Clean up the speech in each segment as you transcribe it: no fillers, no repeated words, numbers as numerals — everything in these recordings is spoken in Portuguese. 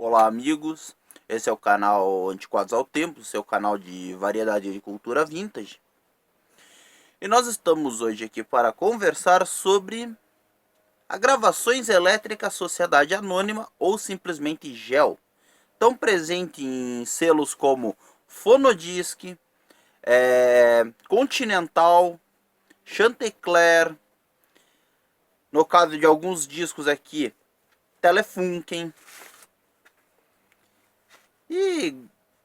Olá amigos, esse é o canal Antiquados ao Tempo, seu canal de variedade de cultura vintage. E nós estamos hoje aqui para conversar sobre a Gravações Elétricas Sociedade Anônima ou simplesmente GEL. Tão presente em selos como Fonodisc, Continental, Chantecler, no caso de alguns discos aqui, Telefunken, e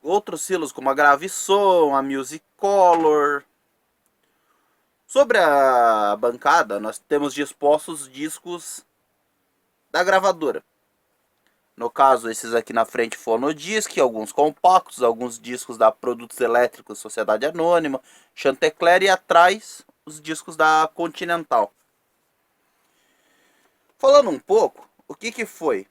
outros selos como a Gravisom, a Music Color. Sobre a bancada, nós temos dispostos discos da gravadora. No caso, esses aqui na frente Fonodisc, alguns compactos, alguns discos da Produtos Elétricos Sociedade Anônima, Chantecler, e atrás os discos da Continental. Falando um pouco, o que foi?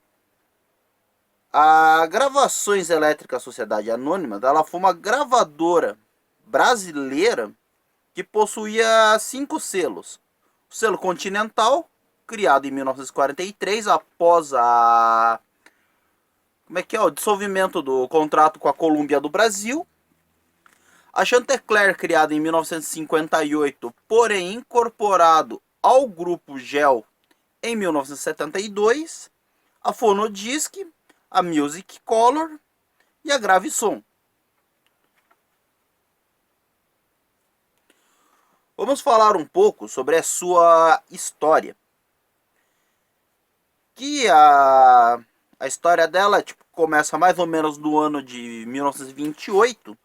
A Gravações Elétricas Sociedade Anônima, ela foi uma gravadora brasileira que possuía 5 selos. O selo Continental, criado em 1943, após o dissolvimento do contrato com a Columbia do Brasil. A Chantecler, criada em 1958, porém incorporado ao grupo GEL em 1972. A Fonodisc, a Music Color e a Gravisom. Vamos falar um pouco sobre a sua história. Que a história dela começa mais ou menos no ano de 1928,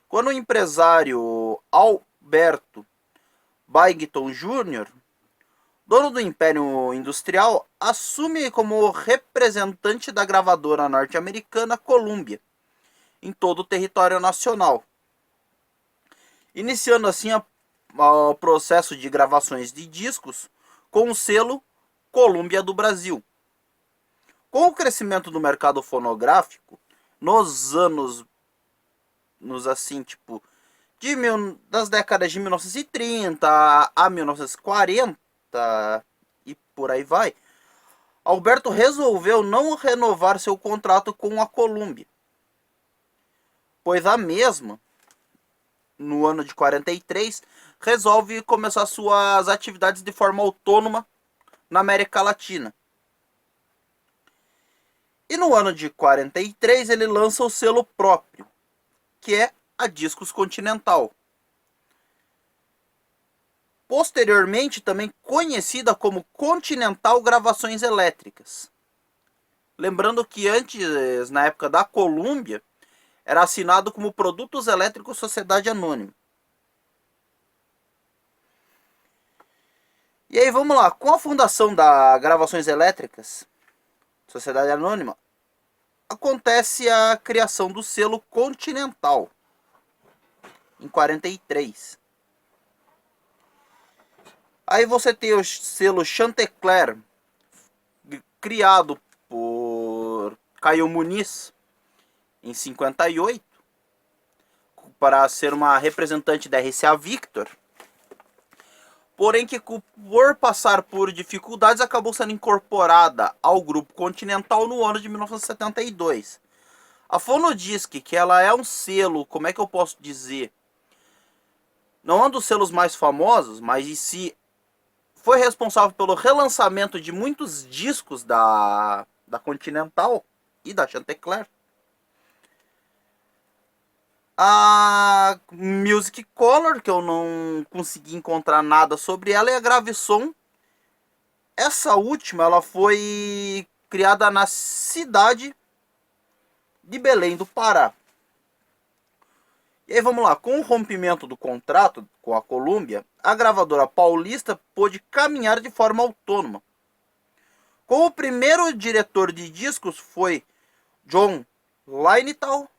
quando o empresário Alberto Byington Jr., dono do Império Industrial, assume como representante da gravadora norte-americana Columbia em todo o território nacional, iniciando assim o processo de gravações de discos com o selo Columbia do Brasil. Com o crescimento do mercado fonográfico nos anos das décadas de 1930 a 1940 e por aí vai, Alberto resolveu não renovar seu contrato com a Columbia, pois a mesma, no ano de 43, resolve começar suas atividades de forma autônoma na América Latina. E no ano de 43 ele lança o selo próprio, que é a Discos Continental. Posteriormente também conhecida como Continental Gravações Elétricas. Lembrando que antes, na época da Columbia, era assinado como Produtos Elétricos Sociedade Anônima. E aí vamos lá, com a fundação da Gravações Elétricas Sociedade Anônima, acontece a criação do selo Continental em 43. Aí você tem o selo Chantecler, criado por Caio Muniz em 58, para ser uma representante da RCA Victor. Porém que por passar por dificuldades acabou sendo incorporada ao grupo Continental no ano de 1972. A Fonodisc, que ela é um selo, como é que eu posso dizer? Não é um dos selos mais famosos, mas em si foi responsável pelo relançamento de muitos discos da Continental e da Chantecler. A Music Color, que eu não consegui encontrar nada sobre ela, e a Gravisom. Essa última ela foi criada na cidade de Belém do Pará. E aí vamos lá, com o rompimento do contrato com a Columbia, a gravadora paulista pôde caminhar de forma autônoma. Com o primeiro diretor de discos foi John Leinthal,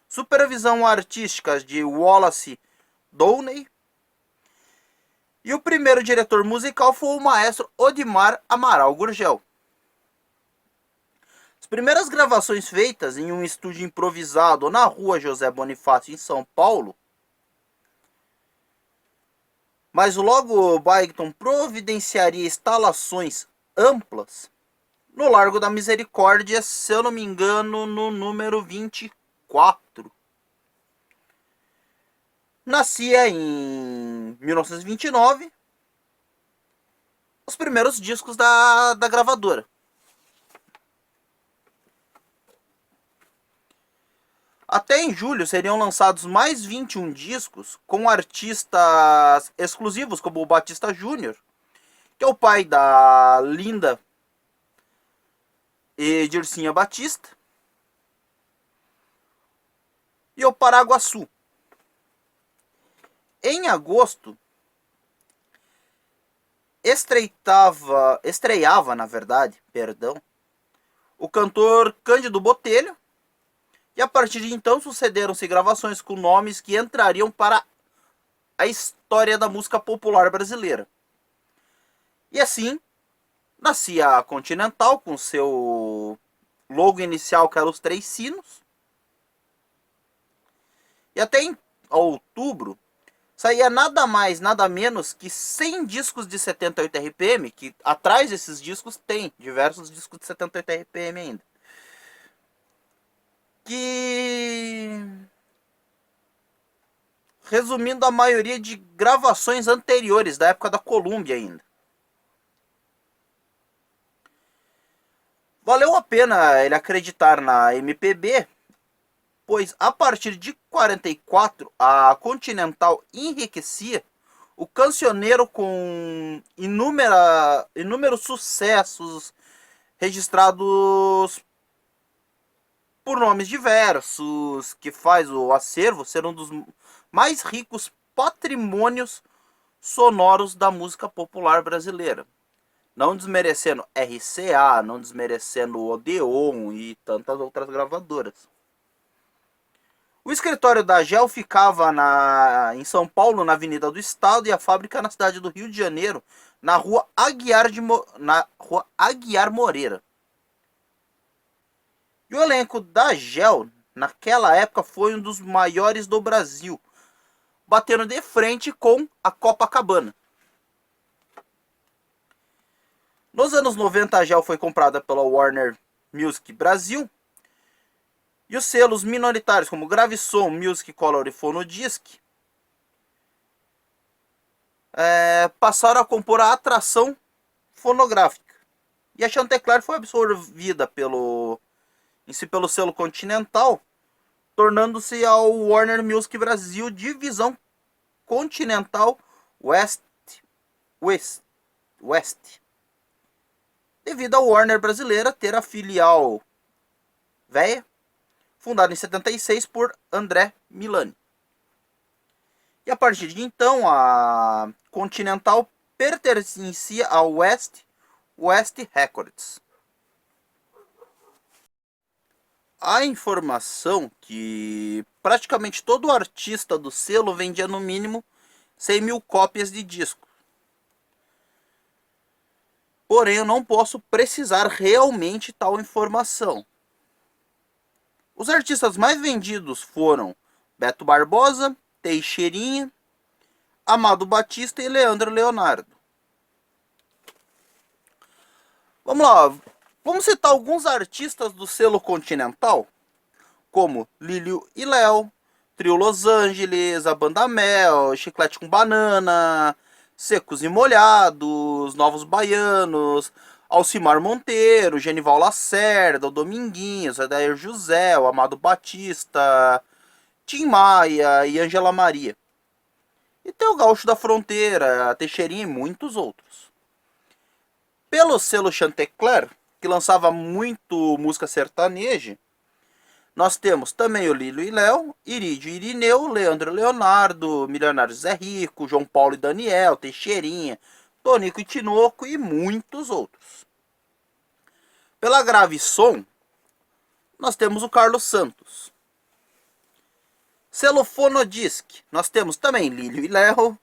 supervisão artística de Wallace Downey, e o primeiro diretor musical foi o maestro Odimar Amaral Gurgel. As primeiras gravações feitas em um estúdio improvisado na rua José Bonifácio, em São Paulo, mas logo Byington providenciaria instalações amplas no Largo da Misericórdia, se eu não me engano, no número 24. Nascia em 1929 os primeiros discos da gravadora. Até em julho seriam lançados mais 21 discos com artistas exclusivos como o Batista Júnior, que é o pai da Linda e Dircinha Batista, e o Paraguaçu. Em agosto, estreava, na verdade, o cantor Cândido Botelho, e a partir de então sucederam-se gravações com nomes que entrariam para a história da música popular brasileira. E assim, nascia a Continental com seu logo inicial, que era os 3 sinos. E até em outubro saía nada mais, nada menos que 100 discos de 78 RPM, que atrás desses discos tem diversos discos de 78 RPM ainda. Que, resumindo, a maioria de gravações anteriores, da época da Columbia ainda. Valeu a pena ele acreditar na MPB, pois a partir de 44 a Continental enriquecia o cancioneiro com inúmeros sucessos registrados por nomes diversos, que faz o acervo ser um dos mais ricos patrimônios sonoros da música popular brasileira. Não desmerecendo RCA, não desmerecendo Odeon e tantas outras gravadoras. O escritório da GEL ficava em São Paulo, na Avenida do Estado, e a fábrica na cidade do Rio de Janeiro, na rua Aguiar Moreira. E o elenco da GEL, naquela época, foi um dos maiores do Brasil, batendo de frente com a Copacabana. Nos anos 90, a GEL foi comprada pela Warner Music Brasil, e os selos minoritários como Gravisom, Music Color e Fonodisc passaram a compor a atração fonográfica. E a Chantecler foi absorvida pelo selo Continental, tornando-se ao Warner Music Brasil divisão Continental West, devido a Warner brasileira ter a filial véia, fundada em 76 por André Milani. E a partir de então, a Continental pertencia ao West Records. A informação que praticamente todo artista do selo vendia no mínimo 100 mil cópias de disco. Porém, eu não posso precisar realmente tal informação. Os artistas mais vendidos foram Beto Barbosa, Teixeirinha, Amado Batista e Leandro Leonardo. Vamos lá, vamos citar alguns artistas do selo Continental, como Lílio e Léo, Trio Los Angeles, a Banda Mel, Chiclete com Banana, Secos e Molhados, Novos Baianos, Alcimar Monteiro, Genival Lacerda, o Dominguinhos, Adair José, o Amado Batista, Tim Maia e Angela Maria. E tem o Gaúcho da Fronteira, a Teixeirinha e muitos outros. Pelo selo Chantecler, que lançava muito música sertaneja, nós temos também o Lílio e Léo, Irídio e Irineu, Leandro e Leonardo, Milionário Zé Rico, João Paulo e Daniel, Teixeirinha, Tonico e Tinoco e muitos outros. Pela Gravisom, nós temos o Carlos Santos. Selo Fonodisc, nós temos também Lílio e Léo,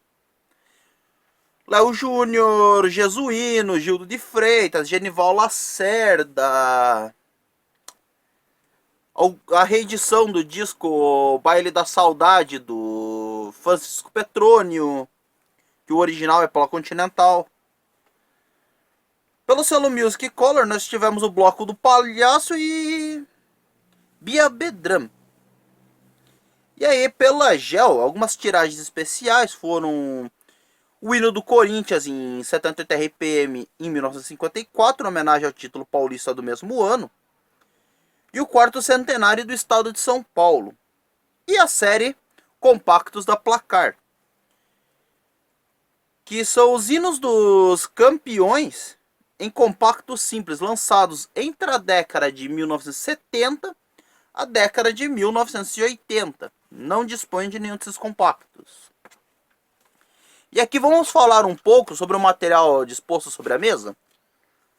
Léo Júnior, Jesuíno, Gildo de Freitas, Genival Lacerda. A reedição do disco Baile da Saudade do Francisco Petrônio, que o original é pela Continental. Pelo selo Music Color, nós tivemos o Bloco do Palhaço e Bia Bedram. E aí, pela GEL, algumas tiragens especiais foram o hino do Corinthians em 78 RPM em 1954, em homenagem ao título paulista do mesmo ano, e o quarto centenário do estado de São Paulo, e a série Compactos da Placar, que são os hinos dos campeões em compactos simples, lançados entre a década de 1970 a década de 1980. Não dispõe de nenhum desses compactos. E aqui vamos falar um pouco sobre o material disposto sobre a mesa.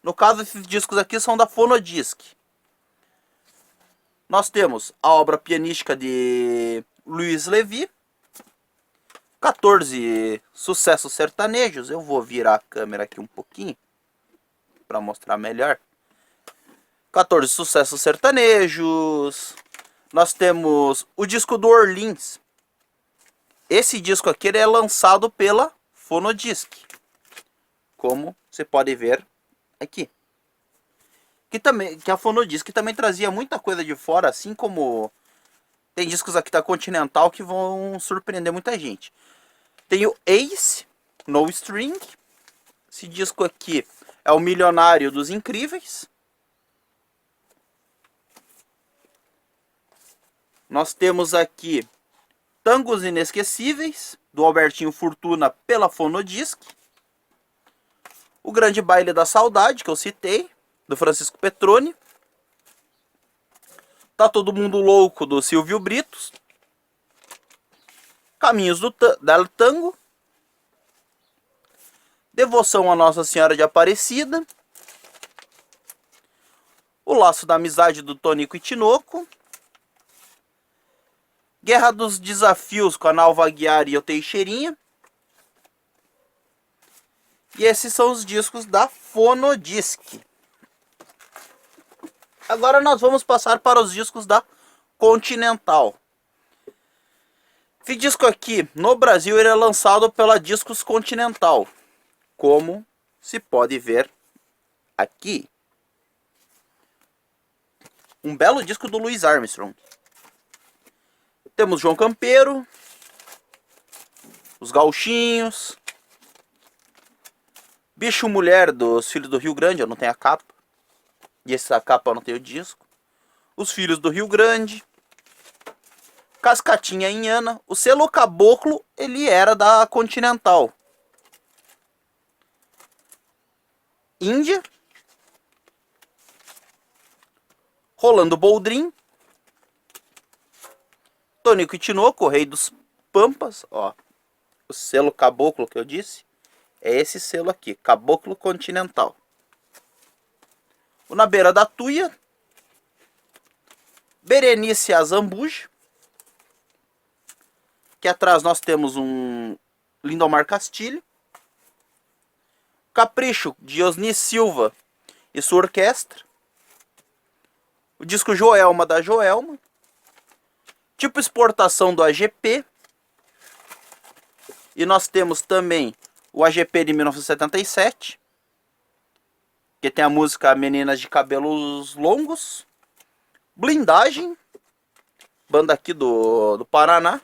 No caso, esses discos aqui são da Fonodisc. Nós temos a obra pianística de Luiz Levi, 14 sucessos sertanejos. Eu vou virar a câmera aqui um pouquinho para mostrar melhor. 14 sucessos sertanejos. Nós temos o disco do Orlins. Esse disco aqui ele é lançado pela Fonodisc, como você pode ver aqui. Que a Fonodisc também trazia muita coisa de fora, assim como tem discos aqui da Continental que vão surpreender muita gente. Tem o Ace, No String. Esse disco aqui é o Milionário dos Incríveis. Nós temos aqui Tangos Inesquecíveis, do Albertinho Fortuna pela Fonodisc. O Grande Baile da Saudade, que eu citei, do Francisco Petroni. Tá Todo Mundo Louco, do Silvio Britos. Caminhos do Del Tango. Devoção a Nossa Senhora de Aparecida. O Laço da Amizade, do Tonico e Tinoco. Guerra dos Desafios, com a Nalva Aguiar e o Teixeirinha. E esses são os discos da Fonodisc. Agora nós vamos passar para os discos da Continental. Esse disco aqui, no Brasil, ele é lançado pela Discos Continental, como se pode ver aqui. Um belo disco do Louis Armstrong. Temos João Campeiro, Os Gauchinhos, Bicho Mulher dos Filhos do Rio Grande, eu não tenho a capa. E essa capa eu não tenho o disco. Os Filhos do Rio Grande, Cascatinha Inhana. O selo Caboclo, ele era da Continental. Índia, Rolando Boldrin, Tonico e Tinoco, o Rei dos Pampas, ó. O selo Caboclo que eu disse é esse selo aqui, Caboclo Continental. O Na Beira da Tuia, Berenice Azambuja. Aqui atrás nós temos um Lindomar Castilho. Capricho, de Osni Silva e sua orquestra. O disco Joelma, da Joelma. Tipo Exportação, do AGP. E nós temos também o AGP de 1977, que tem a música Meninas de Cabelos Longos. Blindagem, banda aqui do Paraná.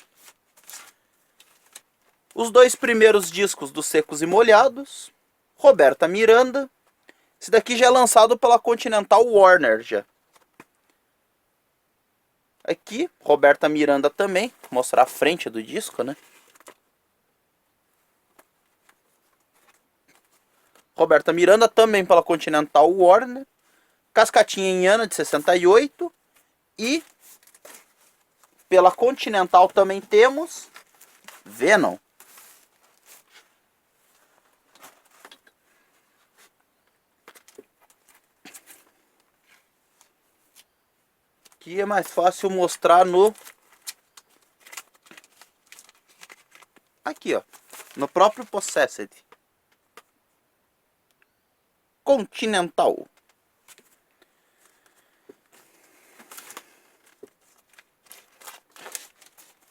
Os dois primeiros discos dos Secos e Molhados. Roberta Miranda. Esse daqui já é lançado pela Continental Warner já. Aqui, Roberta Miranda também. Vou mostrar a frente do disco, né? Roberta Miranda também pela Continental Warner. Cascatinha Inhana, de 68. E pela Continental também temos Venom. Aqui é mais fácil mostrar no... Aqui, ó. No próprio Possessed. Continental.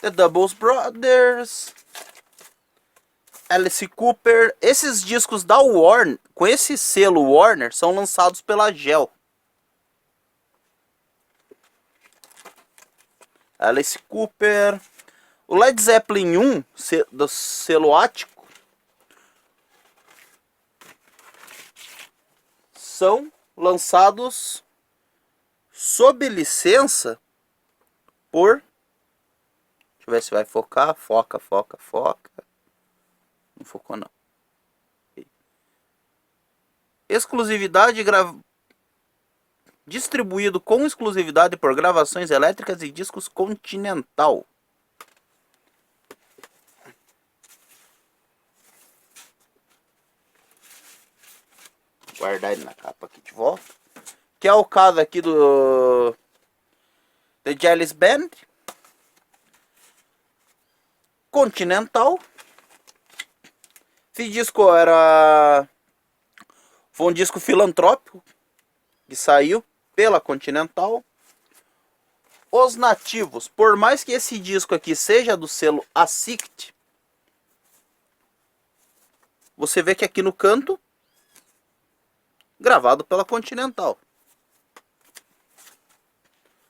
The Doubles Brothers. Alice Cooper. Esses discos da Warner, com esse selo Warner, são lançados pela Gel. Alice Cooper. O Led Zeppelin 1, do selo Ático, são lançados sob licença por... Deixa eu ver se vai focar. Foca. Não focou não. Exclusividade distribuído com exclusividade por Gravações Elétricas e Discos Continental. Guardar ele na capa aqui de volta. Que é o caso aqui do The Jelly's Band. Continental. Esse disco foi um disco filantrópico que saiu pela Continental. Os Nativos, por mais que esse disco aqui seja do selo ASICT, você vê que aqui no canto, gravado pela Continental.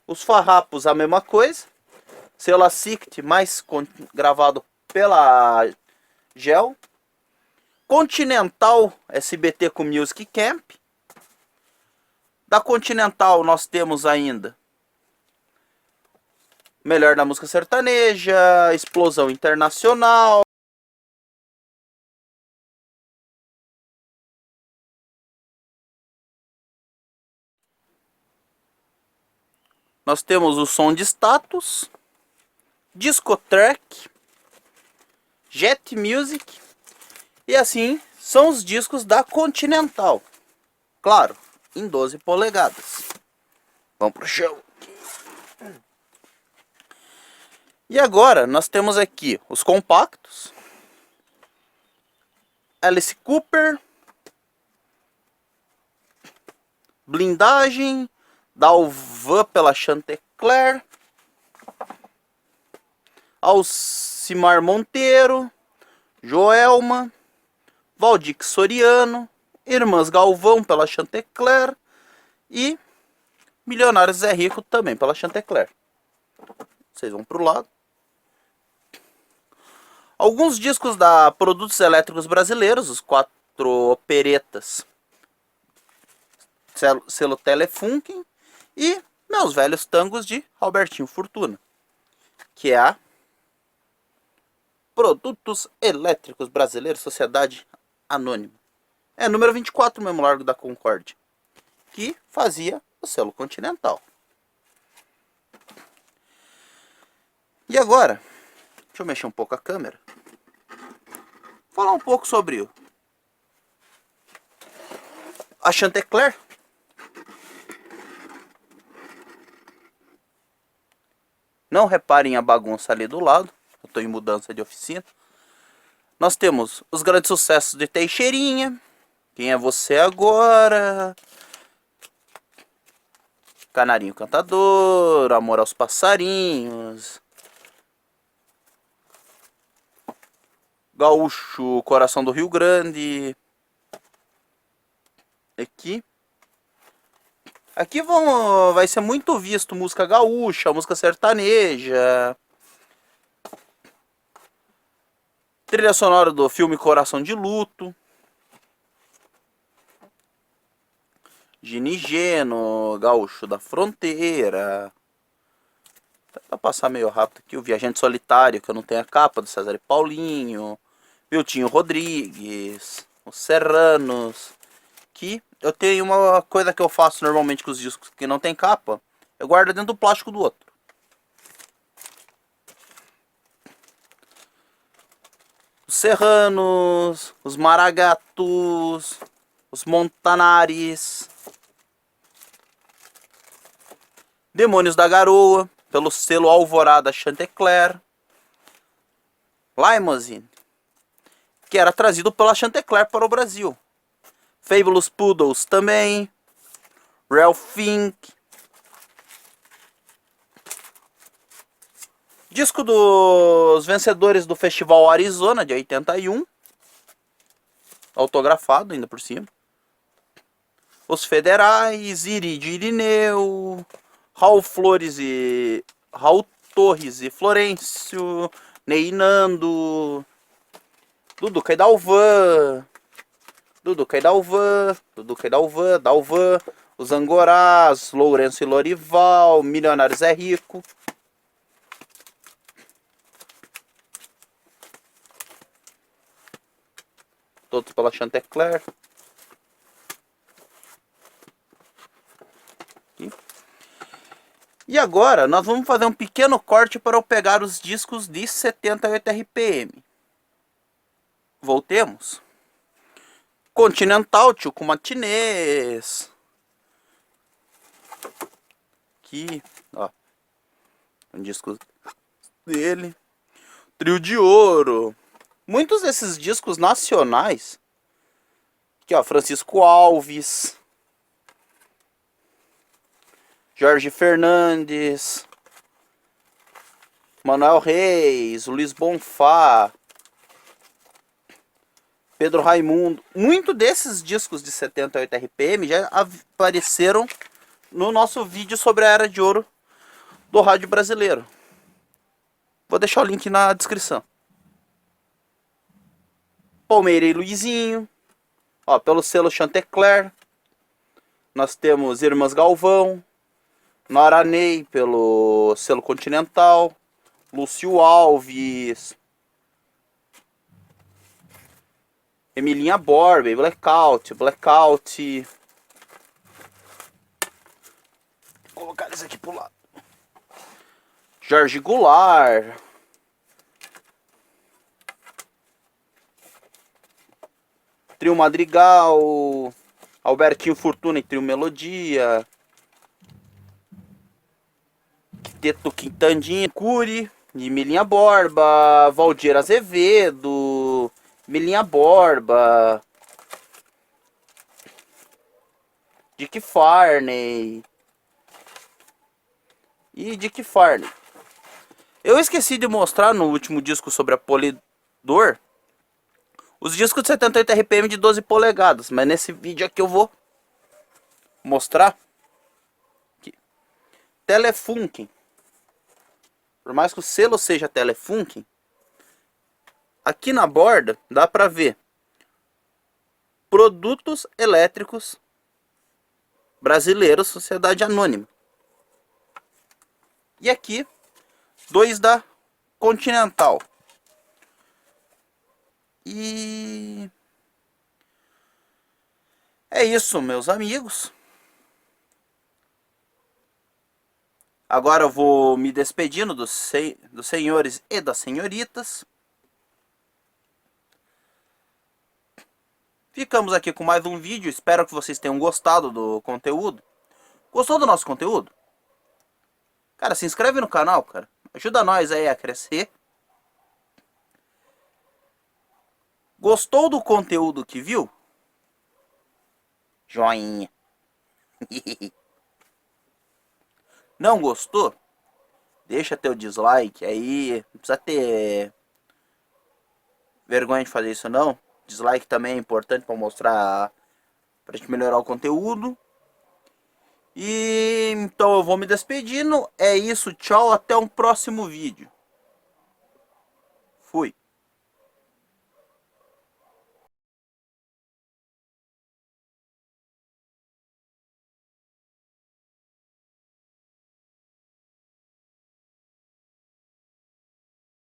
Os Farrapos, a mesma coisa, selo ASICT, mas gravado pela Gel. Continental SBT com Music Camp. Da Continental nós temos ainda Melhor da Música Sertaneja, Explosão Internacional. Nós temos o Som de Status, Discotrack, Jet Music. E assim são os discos da Continental. Claro, em 12 polegadas. Vamos pro show. E agora nós temos aqui os compactos. Alice Cooper. Blindagem. Dalvan pela Chantecler. Alcimar Monteiro. Joelma. Valdir Soriano, Irmãs Galvão pela Chantecler e Milionários Zé Rico também pela Chantecler. Vocês vão pro lado. Alguns discos da Produtos Elétricos Brasileiros, os 4 operetas, selo Telefunken e Meus Velhos Tangos de Albertinho Fortuna, que é a Produtos Elétricos Brasileiros, Sociedade Anônimo. É número 24 mesmo, Largo da Concórdia, que fazia o selo Continental. E agora, deixa eu mexer um pouco a câmera. Falar um pouco sobre a Chantecler. Não reparem a bagunça ali do lado. Eu estou em mudança de oficina. Nós temos os grandes sucessos de Teixeirinha. Quem é Você Agora? Canarinho Cantador. Amor aos Passarinhos. Gaúcho, Coração do Rio Grande. Aqui vai ser muito visto música gaúcha, música sertaneja. Trilha sonora do filme Coração de Luto. Ginigeno, Gaúcho da Fronteira. Pra passar meio rápido aqui, o Viajante Solitário, que eu não tenho a capa, do César e Paulinho. Miltinho Rodrigues. Os Serranos. Que eu tenho uma coisa que eu faço normalmente com os discos que não tem capa. Eu guardo dentro do plástico do outro. Os Serranos, os Maragatos, os Montanares, Demônios da Garoa, pelo selo Alvorada Chantecler, Limousine, que era trazido pela Chantecler para o Brasil, Fabulous Poodles também, Real Fink, disco dos vencedores do Festival Arizona de 81, autografado ainda por cima. Os Federais, Iride e Irineu, Raul Flores e Raul Torres e Florencio, Ney Nando, Dudu Caidalvan, Dalvan, os Angorás, Lourenço e Lorival, Milionários é Rico. Todos pela Chantecler. E agora nós vamos fazer um pequeno corte para eu pegar os discos de 78 RPM. Voltemos. Continental, Tio com Matinês. Aqui, ó. Um disco dele. Trio de Ouro. Muitos desses discos nacionais. Aqui, ó. Francisco Alves. Jorge Fernandes. Manuel Reis. Luiz Bonfá. Pedro Raimundo. Muitos desses discos de 78 RPM já apareceram no nosso vídeo sobre a Era de Ouro do rádio brasileiro. Vou deixar o link na descrição. Palmeira e Luizinho. Ó, pelo selo Chantecler. Nós temos Irmãs Galvão. Nora Ney pelo selo Continental. Lúcio Alves. Emilinha Borba, Blackout. Vou colocar isso aqui pro lado. Jorge Goulart. Trio Madrigal. Albertinho Fortuna e Trio Melodia. Teto Quintandinha. Cury. De Emilinha Borba. Valdir Azevedo. Emilinha Borba. Dick Farney. E Dick Farney. Eu esqueci de mostrar no último disco sobre a Polydor os discos de 78 RPM de 12 polegadas. Mas nesse vídeo aqui eu vou mostrar aqui. Telefunken. Por mais que o selo seja Telefunken, aqui na borda dá pra ver Produtos Elétricos Brasileiros, Sociedade Anônima. E aqui, 2 da Continental. E é isso, meus amigos. Agora eu vou me despedindo dos senhores e das senhoritas. Ficamos aqui com mais um vídeo. Espero que vocês tenham gostado do conteúdo. Gostou do nosso conteúdo? Cara, se inscreve no canal, cara. Ajuda nós aí a crescer. Gostou do conteúdo que viu? Joinha. Não gostou? Deixa teu dislike aí. Não precisa ter vergonha de fazer isso não. Dislike também é importante para mostrar, pra gente melhorar o conteúdo. E então eu vou me despedindo. É isso, tchau, até um próximo vídeo. Fui.